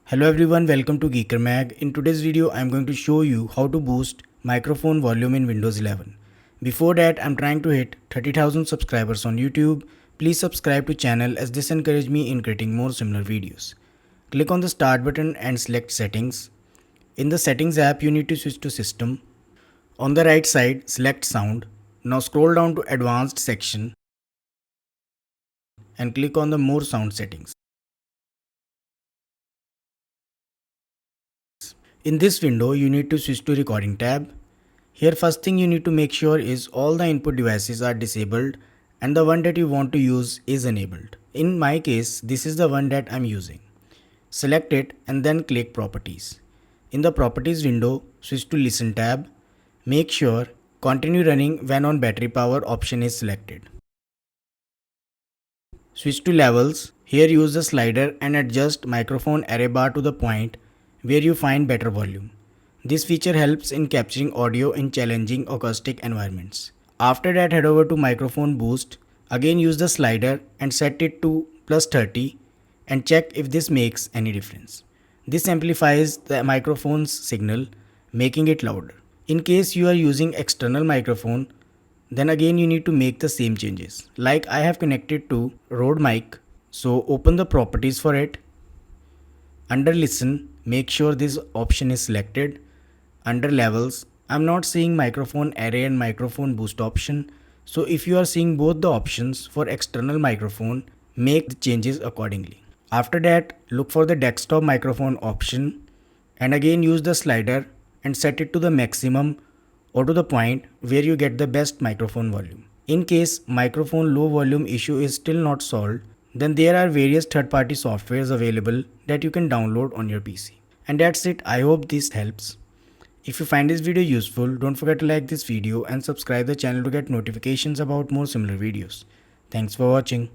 Hello everyone, welcome to Geeker Mag. In today's video, I'm going to show you how to boost microphone volume in Windows 11. Before that, I'm trying to hit 30,000 subscribers on YouTube. Please subscribe to channel as this encourages me in creating more similar videos. Click on the start button and select settings. In the settings app, you need to switch to system. On the right side, select sound. Now scroll down to advanced section and click on the more sound settings. In this window, you need to switch to recording tab. Here first thing you need to make sure is all the input devices are disabled and the one that you want to use is enabled. In my case, this is the one that I'm using. Select it and then click properties. In the properties window, switch to listen tab. Make sure continue running when on battery power option is selected. Switch to levels. Here use the slider and adjust microphone array bar to the point where you find better volume. This feature helps in capturing audio in challenging acoustic environments. After that, head over to microphone boost. Again use the slider and set it to +30 and check if this makes any difference. This amplifies the microphone's signal, making it louder. In case you are using external microphone, then again you need to make the same changes. Like I have connected to Rode mic, so open the properties for it. Under listen, make sure this option is selected. Under levels, I'm not seeing microphone array and microphone boost option. So if you are seeing both the options for external microphone, make the changes accordingly. After that, look for the desktop microphone option and again use the slider and set it to the maximum or to the point where you get the best microphone volume. In case microphone low volume issue is still not solved, then there are various third-party softwares available that you can download on your PC. And that's it. I hope this helps. If you find this video useful, don't forget to like this video and subscribe the channel to get notifications about more similar videos. Thanks for watching.